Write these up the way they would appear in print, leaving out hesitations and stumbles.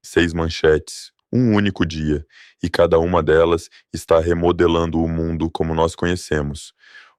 6 manchetes, um único dia, e cada uma delas está remodelando o mundo como nós conhecemos.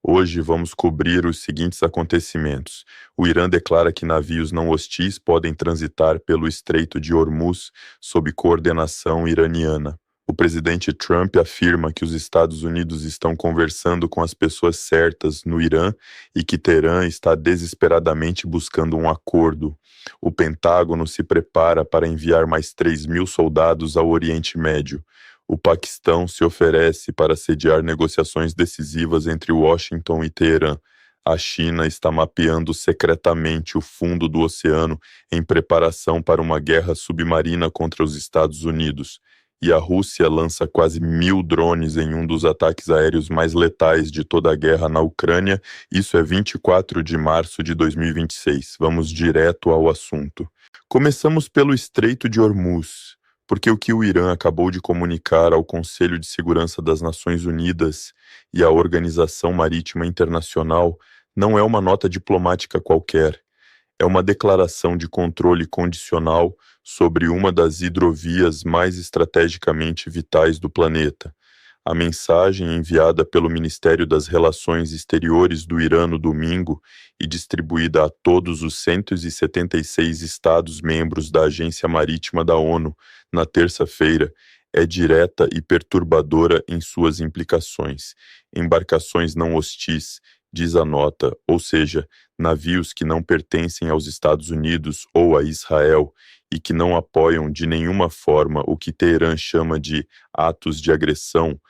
Hoje vamos cobrir os seguintes acontecimentos. O Irã declara que navios não hostis podem transitar pelo Estreito de Hormuz sob coordenação iraniana. O presidente Trump afirma que os Estados Unidos estão conversando com as pessoas certas no Irã e que Teherã está desesperadamente buscando um acordo. O Pentágono se prepara para enviar mais 3.000 soldados ao Oriente Médio. O Paquistão se oferece para sediar negociações decisivas entre Washington e Teherã. A China está mapeando secretamente o fundo do oceano em preparação para uma guerra submarina contra os Estados Unidos. E a Rússia lança quase 1.000 drones em um dos ataques aéreos mais letais de toda a guerra na Ucrânia. Isso é 24 de março de 2026. Vamos direto ao assunto. Começamos pelo Estreito de Hormuz, porque o que o Irã acabou de comunicar ao Conselho de Segurança das Nações Unidas e à Organização Marítima Internacional não é uma nota diplomática qualquer. É uma declaração de controle condicional sobre uma das hidrovias mais estrategicamente vitais do planeta. A mensagem enviada pelo Ministério das Relações Exteriores do Irã no domingo e distribuída a todos os 176 Estados-membros da Agência Marítima da ONU na terça-feira é direta e perturbadora em suas implicações. Embarcações não hostis, diz a nota, ou seja, navios que não pertencem aos Estados Unidos ou a Israel e que não apoiam de nenhuma forma o que Teherã chama de atos de agressão,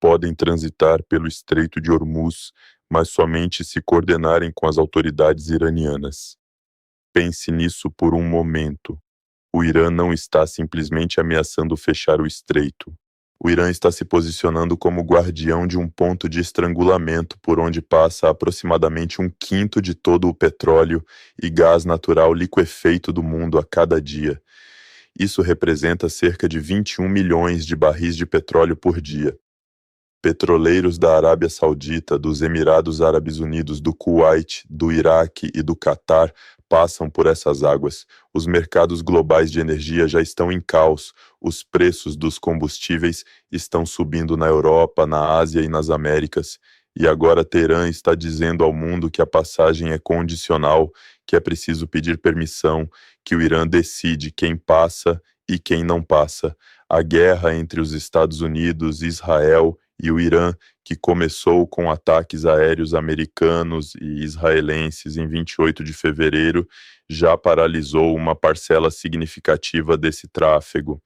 podem transitar pelo Estreito de Hormuz, mas somente se coordenarem com as autoridades iranianas. Pense nisso por um momento. O Irã não está simplesmente ameaçando fechar o estreito. O Irã está se posicionando como guardião de um ponto de estrangulamento por onde passa aproximadamente 1/5 de todo o petróleo e gás natural liquefeito do mundo a cada dia. Isso representa cerca de 21 milhões de barris de petróleo por dia. Petroleiros da Arábia Saudita, dos Emirados Árabes Unidos, do Kuwait, do Iraque e do Catar passam por essas águas. Os mercados globais de energia já estão em caos. Os preços dos combustíveis estão subindo na Europa, na Ásia e nas Américas. E agora Teherã está dizendo ao mundo que a passagem é condicional, que é preciso pedir permissão, que o Irã decide quem passa e quem não passa. A guerra entre os Estados Unidos, Israel e o Irã, que começou com ataques aéreos americanos e israelenses em 28 de fevereiro, já paralisou uma parcela significativa desse tráfego.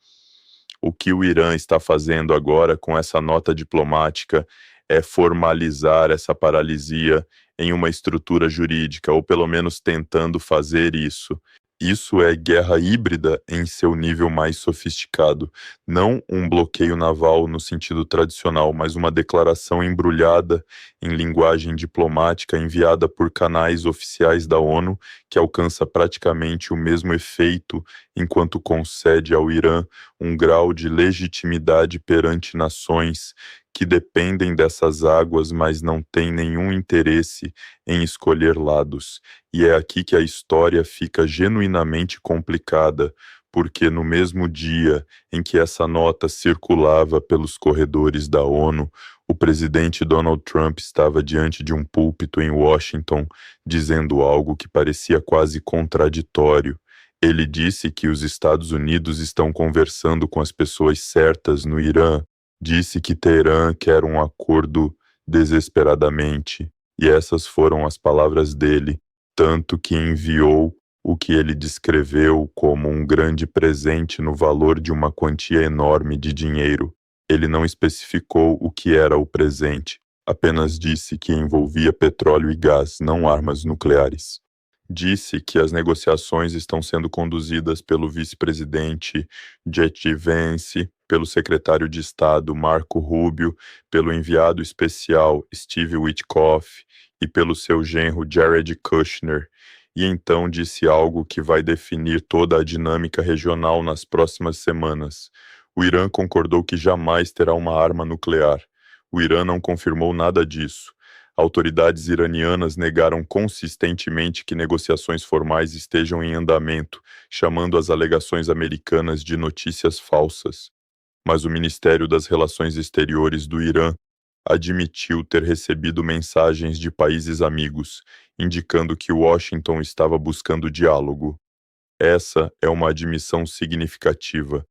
O que o Irã está fazendo agora com essa nota diplomática é formalizar essa paralisia em uma estrutura jurídica, ou pelo menos tentando fazer isso. Isso é guerra híbrida em seu nível mais sofisticado. Não um bloqueio naval no sentido tradicional, mas uma declaração embrulhada em linguagem diplomática enviada por canais oficiais da ONU, que alcança praticamente o mesmo efeito enquanto concede ao Irã um grau de legitimidade perante nações que dependem dessas águas, mas não têm nenhum interesse em escolher lados. E é aqui que a história fica genuinamente complicada, porque no mesmo dia em que essa nota circulava pelos corredores da ONU, o presidente Donald Trump estava diante de um púlpito em Washington, dizendo algo que parecia quase contraditório. Ele disse que os Estados Unidos estão conversando com as pessoas certas no Irã, disse que Teherã quer um acordo desesperadamente, e essas foram as palavras dele, tanto que enviou o que ele descreveu como um grande presente no valor de uma quantia enorme de dinheiro. Ele não especificou o que era o presente, apenas disse que envolvia petróleo e gás, não armas nucleares. Disse que as negociações estão sendo conduzidas pelo vice-presidente J.D. Vance, pelo secretário de Estado Marco Rubio, pelo enviado especial Steve Witkoff e pelo seu genro Jared Kushner, e então disse algo que vai definir toda a dinâmica regional nas próximas semanas. O Irã concordou que jamais terá uma arma nuclear. O Irã não confirmou nada disso. Autoridades iranianas negaram consistentemente que negociações formais estejam em andamento, chamando as alegações americanas de notícias falsas. Mas o Ministério das Relações Exteriores do Irã admitiu ter recebido mensagens de países amigos, indicando que Washington estava buscando diálogo. Essa é uma admissão significativa.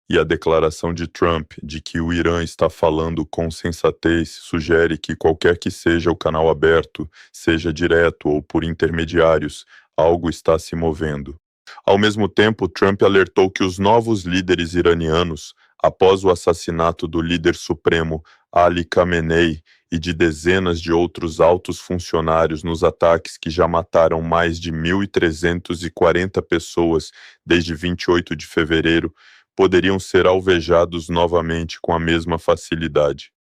E a declaração de Trump de que o Irã está falando com sensatez sugere que qualquer que seja o canal aberto, seja direto ou por intermediários, algo está se movendo. Ao mesmo tempo, Trump alertou que os novos líderes iranianos, após o assassinato do líder supremo Ali Khamenei e de dezenas de outros altos funcionários nos ataques que já mataram mais de 1.340 pessoas desde 28 de fevereiro, poderiam ser alvejados novamente com a mesma facilidade.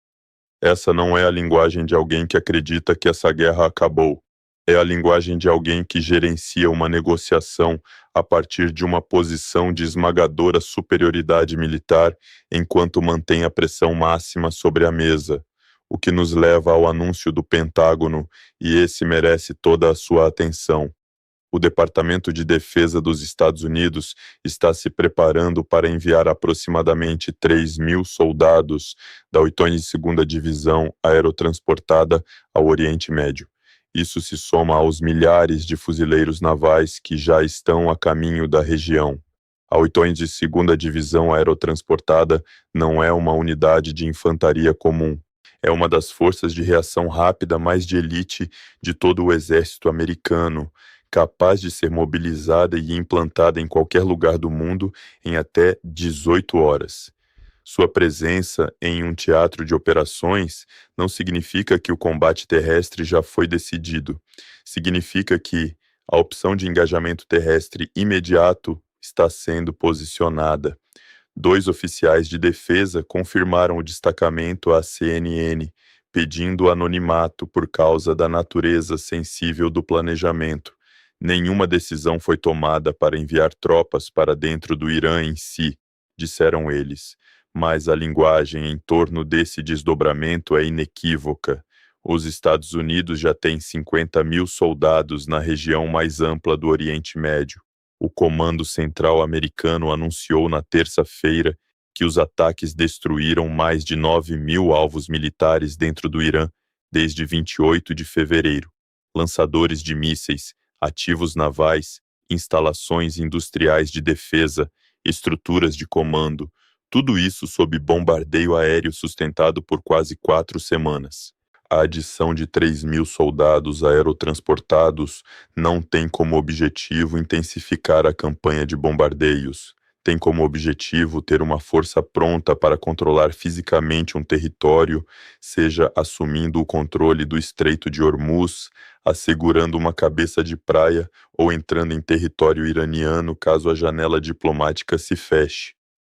Essa não é a linguagem de alguém que acredita que essa guerra acabou. É a linguagem de alguém que gerencia uma negociação a partir de uma posição de esmagadora superioridade militar, enquanto mantém a pressão máxima sobre a mesa, o que nos leva ao anúncio do Pentágono, e esse merece toda a sua atenção. O Departamento de Defesa dos Estados Unidos está se preparando para enviar aproximadamente 3.000 soldados da 82ª Divisão Aerotransportada ao Oriente Médio. Isso se soma aos milhares de fuzileiros navais que já estão a caminho da região. A 82ª Divisão Aerotransportada não é uma unidade de infantaria comum. É uma das forças de reação rápida mais de elite de todo o exército americano, capaz de ser mobilizada e implantada em qualquer lugar do mundo em até 18 horas. Sua presença em um teatro de operações não significa que o combate terrestre já foi decidido. Significa que a opção de engajamento terrestre imediato está sendo posicionada. 2 oficiais de defesa confirmaram o destacamento à CNN, pedindo anonimato por causa da natureza sensível do planejamento. Nenhuma decisão foi tomada para enviar tropas para dentro do Irã em si, disseram eles, mas a linguagem em torno desse desdobramento é inequívoca. Os Estados Unidos já têm 50.000 soldados na região mais ampla do Oriente Médio. O Comando Central americano anunciou na terça-feira que os ataques destruíram mais de 9.000 alvos militares dentro do Irã desde 28 de fevereiro. Lançadores de mísseis, ativos navais, instalações industriais de defesa, estruturas de comando, tudo isso sob bombardeio aéreo sustentado por quase 4 semanas. A adição de 3.000 soldados aerotransportados não tem como objetivo intensificar a campanha de bombardeios. Tem como objetivo ter uma força pronta para controlar fisicamente um território, seja assumindo o controle do Estreito de Hormuz, assegurando uma cabeça de praia ou entrando em território iraniano caso a janela diplomática se feche.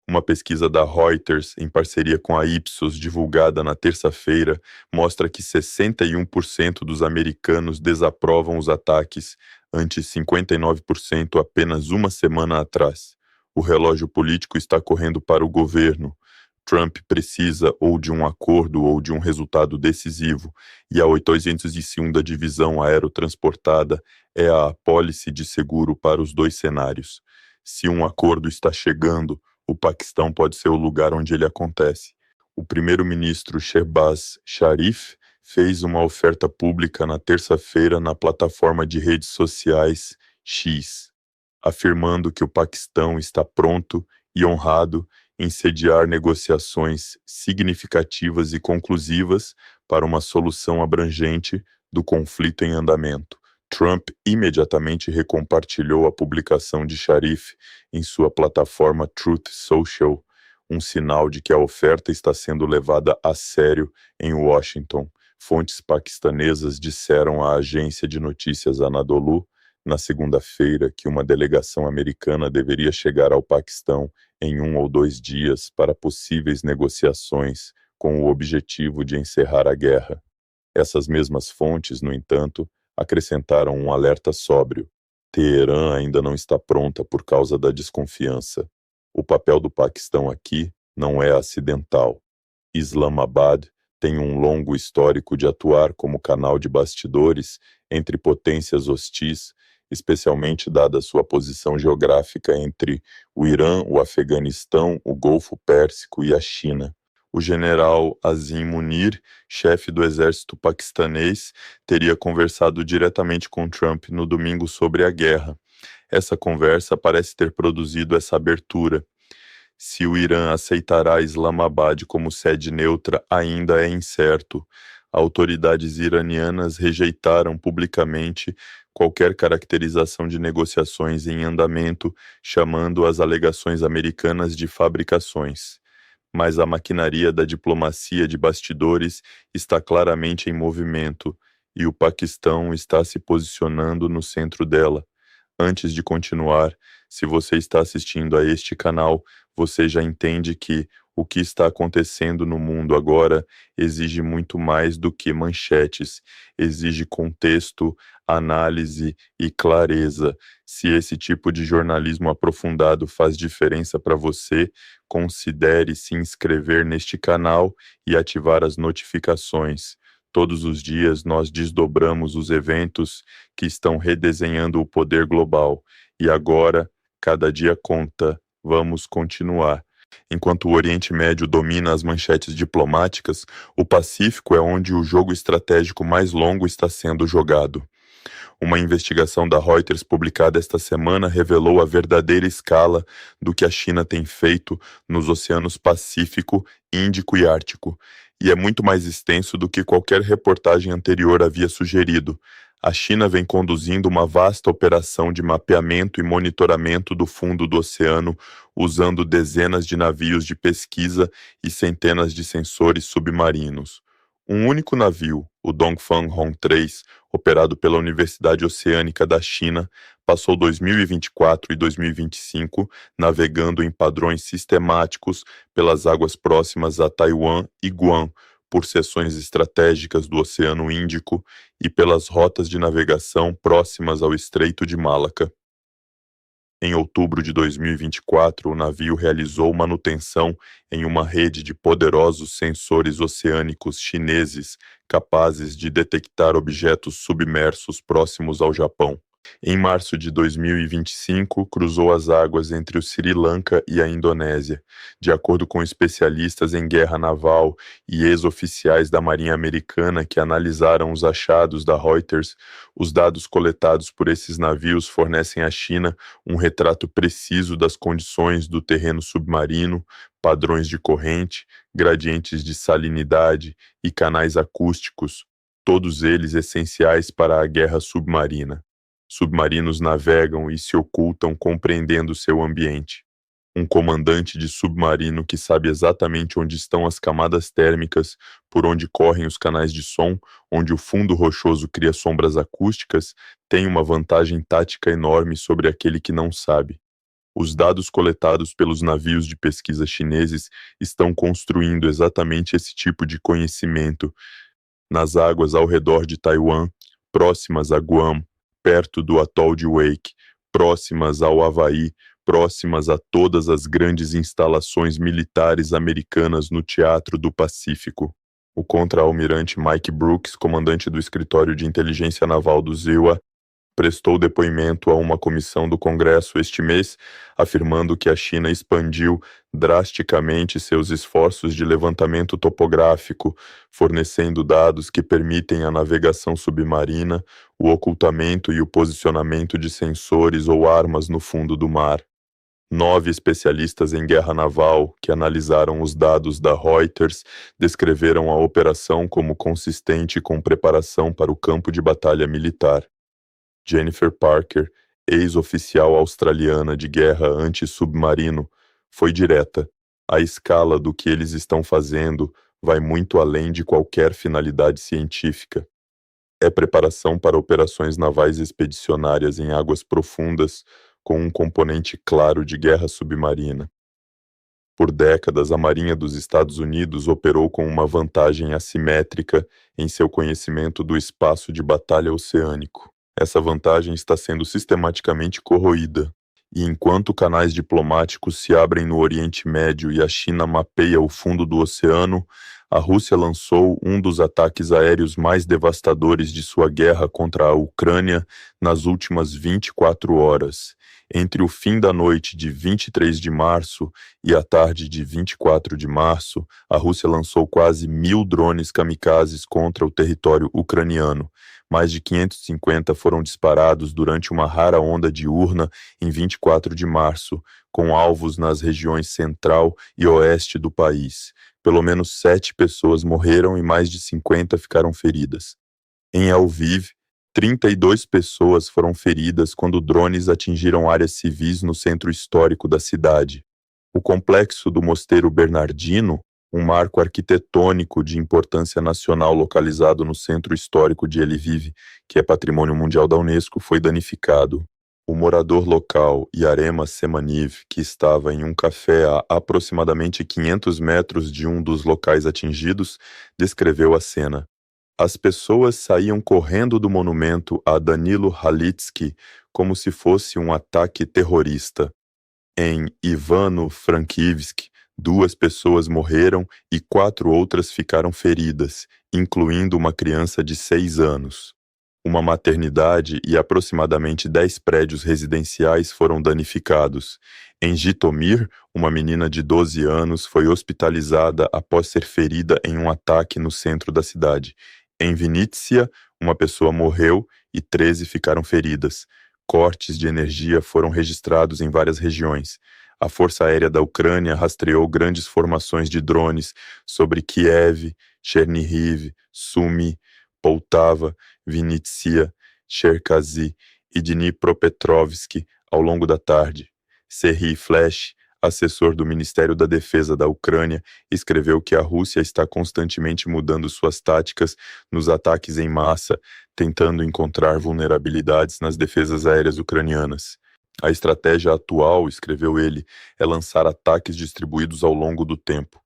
Uma pesquisa da Reuters, em parceria com a Ipsos, divulgada na terça-feira, mostra que 61% dos americanos desaprovam os ataques, ante 59% apenas uma semana atrás. O relógio político está correndo para o governo. Trump precisa ou de um acordo ou de um resultado decisivo, e a 82ª Divisão Aerotransportada é a apólice de seguro para os 2 cenários. Se um acordo está chegando, o Paquistão pode ser o lugar onde ele acontece. O primeiro-ministro Shehbaz Sharif fez uma oferta pública na terça-feira na plataforma de redes sociais X, afirmando que o Paquistão está pronto e honrado em sediar negociações significativas e conclusivas para uma solução abrangente do conflito em andamento. Trump imediatamente recompartilhou a publicação de Sharif em sua plataforma Truth Social, um sinal de que a oferta está sendo levada a sério em Washington. Fontes paquistanesas disseram à agência de notícias Anadolu na segunda-feira que uma delegação americana deveria chegar ao Paquistão em 1 ou 2 dias para possíveis negociações com o objetivo de encerrar a guerra. Essas mesmas fontes, no entanto, acrescentaram um alerta sóbrio. Teherã ainda não está pronta por causa da desconfiança. O papel do Paquistão aqui não é acidental. Islamabad tem um longo histórico de atuar como canal de bastidores entre potências hostis, especialmente dada sua posição geográfica entre o Irã, o Afeganistão, o Golfo Pérsico e a China. O general Azim Munir, chefe do exército paquistanês, teria conversado diretamente com Trump no domingo sobre a guerra. Essa conversa parece ter produzido essa abertura. Se o Irã aceitará Islamabad como sede neutra ainda é incerto. Autoridades iranianas rejeitaram publicamente qualquer caracterização de negociações em andamento, chamando as alegações americanas de fabricações. Mas a maquinaria da diplomacia de bastidores está claramente em movimento, e o Paquistão está se posicionando no centro dela. Antes de continuar, se você está assistindo a este canal, você já entende que o que está acontecendo no mundo agora exige muito mais do que manchetes, exige contexto, análise e clareza. Se esse tipo de jornalismo aprofundado faz diferença para você, considere se inscrever neste canal e ativar as notificações. Todos os dias nós desdobramos os eventos que estão redesenhando o poder global. E agora, cada dia conta. Vamos continuar. Enquanto o Oriente Médio domina as manchetes diplomáticas, o Pacífico é onde o jogo estratégico mais longo está sendo jogado. Uma investigação da Reuters publicada esta semana revelou a verdadeira escala do que a China tem feito nos oceanos Pacífico, Índico e Ártico, e é muito mais extenso do que qualquer reportagem anterior havia sugerido. A China vem conduzindo uma vasta operação de mapeamento e monitoramento do fundo do oceano, usando dezenas de navios de pesquisa e centenas de sensores submarinos. Um único navio, o Dongfang Hong 3, operado pela Universidade Oceânica da China, passou 2024 e 2025 navegando em padrões sistemáticos pelas águas próximas a Taiwan e Guam, por seções estratégicas do Oceano Índico e pelas rotas de navegação próximas ao Estreito de Malaca. Em outubro de 2024, o navio realizou manutenção em uma rede de poderosos sensores oceânicos chineses capazes de detectar objetos submersos próximos ao Japão. Em março de 2025, cruzou as águas entre o Sri Lanka e a Indonésia. De acordo com especialistas em guerra naval e ex-oficiais da Marinha Americana que analisaram os achados da Reuters, os dados coletados por esses navios fornecem à China um retrato preciso das condições do terreno submarino, padrões de corrente, gradientes de salinidade e canais acústicos, todos eles essenciais para a guerra submarina. Submarinos navegam e se ocultam compreendendo seu ambiente. Um comandante de submarino que sabe exatamente onde estão as camadas térmicas, por onde correm os canais de som, onde o fundo rochoso cria sombras acústicas, tem uma vantagem tática enorme sobre aquele que não sabe. Os dados coletados pelos navios de pesquisa chineses estão construindo exatamente esse tipo de conhecimento. Nas águas ao redor de Taiwan, próximas a Guam, perto do atol de Wake, próximas ao Havaí, próximas a todas as grandes instalações militares americanas no Teatro do Pacífico. O contra-almirante Mike Brooks, comandante do Escritório de Inteligência Naval do ZIWA, prestou depoimento a uma comissão do Congresso este mês, afirmando que a China expandiu drasticamente seus esforços de levantamento topográfico, fornecendo dados que permitem a navegação submarina, o ocultamento e o posicionamento de sensores ou armas no fundo do mar. 9 especialistas em guerra naval que analisaram os dados da Reuters descreveram a operação como consistente com preparação para o campo de batalha militar. Jennifer Parker, ex-oficial australiana de guerra anti-submarino, foi direta. A escala do que eles estão fazendo vai muito além de qualquer finalidade científica. É preparação para operações navais expedicionárias em águas profundas, com um componente claro de guerra submarina. Por décadas, a Marinha dos Estados Unidos operou com uma vantagem assimétrica em seu conhecimento do espaço de batalha oceânico. Essa vantagem está sendo sistematicamente corroída. E enquanto canais diplomáticos se abrem no Oriente Médio e a China mapeia o fundo do oceano, a Rússia lançou um dos ataques aéreos mais devastadores de sua guerra contra a Ucrânia nas últimas 24 horas. Entre o fim da noite de 23 de março e a tarde de 24 de março, a Rússia lançou quase 1.000 drones kamikazes contra o território ucraniano. Mais de 550 foram disparados durante uma rara onda diurna em 24 de março, com alvos nas regiões central e oeste do país. Pelo menos 7 pessoas morreram e mais de 50 ficaram feridas. Em Lviv, 32 pessoas foram feridas quando drones atingiram áreas civis no centro histórico da cidade. O complexo do Mosteiro Bernardino, um marco arquitetônico de importância nacional localizado no centro histórico de Lviv, que é Patrimônio Mundial da Unesco, foi danificado. O morador local, Yarema Semaniv, que estava em um café a aproximadamente 500 metros de um dos locais atingidos, descreveu a cena. As pessoas saíam correndo do monumento a Danilo Halitsky como se fosse um ataque terrorista. Em Ivano-Frankivsk, 2 pessoas morreram e 4 outras ficaram feridas, incluindo uma criança de 6 anos. Uma maternidade e aproximadamente 10 prédios residenciais foram danificados. Em Jitomir, uma menina de 12 anos foi hospitalizada após ser ferida em um ataque no centro da cidade. Em Vinícius, uma pessoa morreu e 13 ficaram feridas. Cortes de energia foram registrados em várias regiões. A Força Aérea da Ucrânia rastreou grandes formações de drones sobre Kiev, Chernihiv, Sumy, Poltava, Vinnytsia, Cherkasy e Dnipropetrovsk ao longo da tarde. Serhiy Flesh, assessor do Ministério da Defesa da Ucrânia, escreveu que a Rússia está constantemente mudando suas táticas nos ataques em massa, tentando encontrar vulnerabilidades nas defesas aéreas ucranianas. A estratégia atual, escreveu ele, é lançar ataques distribuídos ao longo do tempo.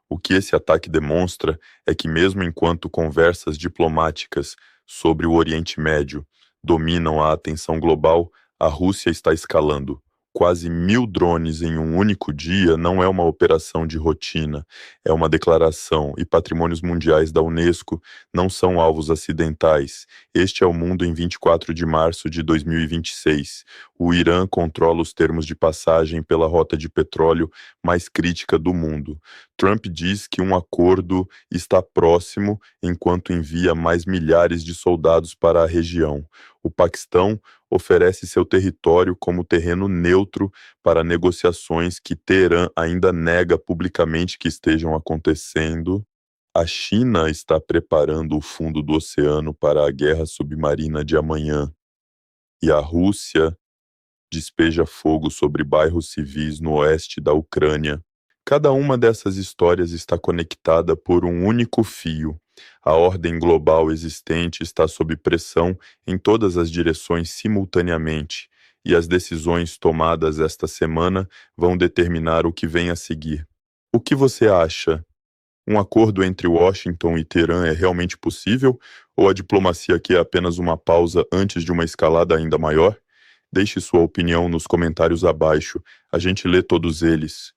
O que esse ataque demonstra é que, mesmo enquanto conversas diplomáticas sobre o Oriente Médio dominam a atenção global, a Rússia está escalando. Quase 1.000 drones em um único dia não é uma operação de rotina, é uma declaração, e patrimônios mundiais da Unesco não são alvos acidentais. Este é o mundo em 24 de março de 2026. O Irã controla os termos de passagem pela rota de petróleo mais crítica do mundo. Trump diz que um acordo está próximo enquanto envia mais milhares de soldados para a região. O Paquistão oferece seu território como terreno neutro para negociações que Teherã ainda nega publicamente que estejam acontecendo. A China está preparando o fundo do oceano para a guerra submarina de amanhã. E a Rússia despeja fogo sobre bairros civis no oeste da Ucrânia. Cada uma dessas histórias está conectada por um único fio. A ordem global existente está sob pressão em todas as direções simultaneamente, e as decisões tomadas esta semana vão determinar o que vem a seguir. O que você acha? Um acordo entre Washington e Teherã é realmente possível, ou a diplomacia aqui é apenas uma pausa antes de uma escalada ainda maior? Deixe sua opinião nos comentários abaixo, a gente lê todos eles.